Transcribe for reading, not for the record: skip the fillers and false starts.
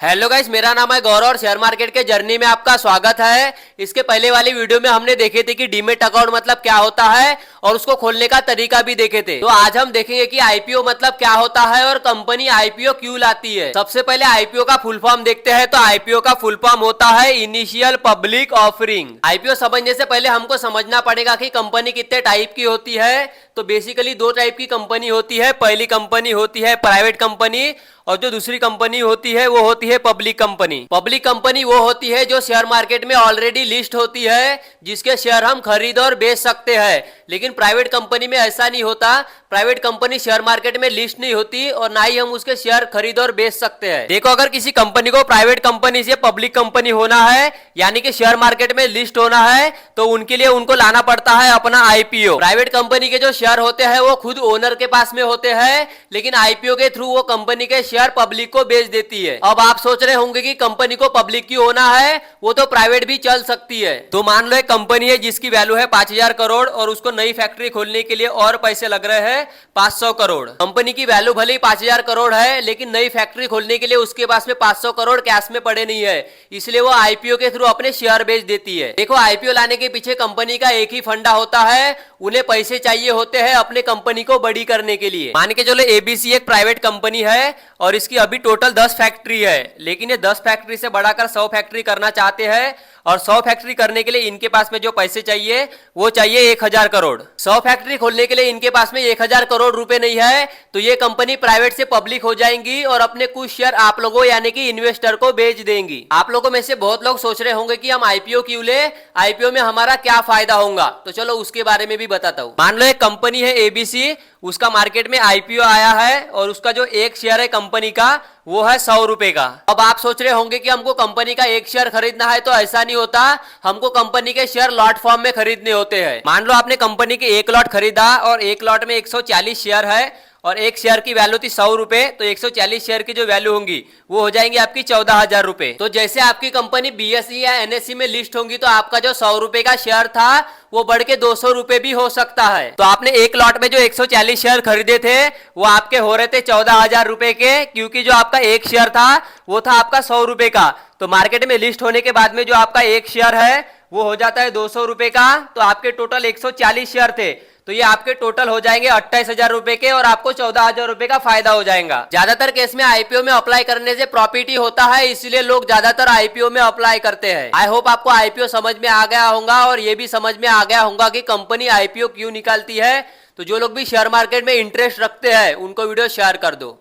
Hello guys, मेरा नाम है गौरव और शेयर मार्केट के जर्नी में आपका स्वागत है। इसके पहले वाली वीडियो में हमने देखे थे कि डीमेट अकाउंट मतलब क्या होता है और उसको खोलने का तरीका भी देखे थे। तो आज हम देखेंगे कि आईपीओ मतलब क्या होता है और कंपनी आईपीओ क्यों लाती है। सबसे पहले आईपीओ का फुल फॉर्म देखते हैं। तो आईपीओ का फुल फॉर्म होता है इनिशियल पब्लिक ऑफरिंग। आईपीओ समझने से पहले हमको समझना पड़ेगा कि कंपनी कितने टाइप की होती है। तो बेसिकली दो टाइप की कंपनी होती है। पहली कंपनी होती है प्राइवेट कंपनी और जो दूसरी कंपनी होती है वो होती है पब्लिक कंपनी। पब्लिक कंपनी वो होती है जो शेयर मार्केट में ऑलरेडी लिस्ट होती है, जिसके शेयर हम खरीद और बेच सकते हैं। लेकिन प्राइवेट कंपनी में ऐसा नहीं होता। प्राइवेट कंपनी शेयर मार्केट में लिस्ट नहीं होती और ना ही हम उसके शेयर खरीद और बेच सकते हैं। देखो, अगर किसी कंपनी को प्राइवेट कंपनी से पब्लिक कंपनी होना है, यानी कि शेयर मार्केट में लिस्ट होना है, तो उनके लिए उनको लाना पड़ता है अपना आईपीओ। प्राइवेट कंपनी के जो शेयर होते हैं वो खुद ओनर के पास में होते हैं, लेकिन आईपीओ के थ्रू वो कंपनी के शेयर पब्लिक को बेच देती है। अब आप सोच रहे होंगे कि कंपनी को पब्लिक क्यों होना है, वो तो प्राइवेट भी चल सकती है। तो मान लो एक कंपनी है जिसकी वैल्यू है 5,000 करोड़ और उसको नई फैक्ट्री खोलने के लिए और पैसे लग रहे हैं 500 करोड़। कंपनी की वैल्यू भले ही 5,000 करोड़ है, लेकिन नई फैक्ट्री खोलने के लिए उसके पास में 500 करोड़ कैश में पड़े नहीं है, इसलिए वो आईपीओ के थ्रू अपने शेयर बेच देती है। देखो, आईपीओ लाने के पीछे कंपनी का एक ही फंडा होता है। उन्हें पैसे चाहिए होते हैं अपने कंपनी को बड़ी करने के लिए। मान के चलो एबीसी एक प्राइवेट कंपनी है और इसकी अभी टोटल 10 फैक्ट्री है, लेकिन ये 10 फैक्ट्री से बढ़ाकर 100 फैक्ट्री करना चाहते हैं। और 100 फैक्ट्री करने के लिए इनके पास में जो पैसे चाहिए वो चाहिए 1,000 करोड़। 100 फैक्ट्री खोलने के लिए इनके पास में 1,000 करोड़ रुपए नहीं है, तो ये कंपनी प्राइवेट से पब्लिक हो जाएंगी और अपने कुछ शेयर आप लोगों यानी कि इन्वेस्टर को बेच देंगी। आप लोगों में से बहुत लोग सोच रहे होंगे कि हम आईपीओ क्यों ले, आईपीओ में हमारा क्या फायदा होगा। तो चलो उसके बारे में भी बताता हूँ। मान लो एक कंपनी है एबीसी, उसका मार्केट में आईपीओ आया है और उसका जो एक शेयर है कंपनी का वो है 100 रुपए का। अब आप सोच रहे होंगे कि हमको कंपनी का एक शेयर खरीदना है, तो ऐसा नहीं होता। हमको कंपनी के शेयर लॉट फॉर्म में खरीदने होते हैं। मान लो आपने कंपनी के एक लॉट खरीदा और एक लॉट में 140 शेयर है और एक शेयर की वैल्यू थी 100 रुपए, तो 140 शेयर की जो वैल्यू होंगी वो हो जाएंगी आपकी 14,000 रुपए। तो जैसे आपकी कंपनी बीएसई या एनएसई में लिस्ट होंगी, तो आपका जो 100 रुपए का शेयर था वो बढ़ के 200 रुपए भी हो सकता है। तो आपने एक लॉट में जो 140 शेयर खरीदे थे वो आपके हो रहे थे 14,000 रुपए के, क्योंकि जो आपका एक शेयर था वो था आपका 100 रुपए का। तो मार्केट में लिस्ट होने के बाद में जो आपका एक शेयर है वो हो जाता है 200 रुपए का। तो आपके टोटल 140 शेयर थे, तो ये आपके टोटल हो जाएंगे 28,000 रुपए के और आपको 14,000 रुपए का फायदा हो जाएगा। ज्यादातर केस में आईपीओ में अप्लाई करने से प्रॉफिट ही होता है, इसलिए लोग ज्यादातर आईपीओ में अप्लाई करते हैं। आई होप आपको आईपीओ समझ में आ गया होगा और ये भी समझ में आ गया होगा कि कंपनी आईपीओ क्यों निकालती है। तो जो लोग भी शेयर मार्केट में इंटरेस्ट रखते हैं उनको वीडियो शेयर कर दो।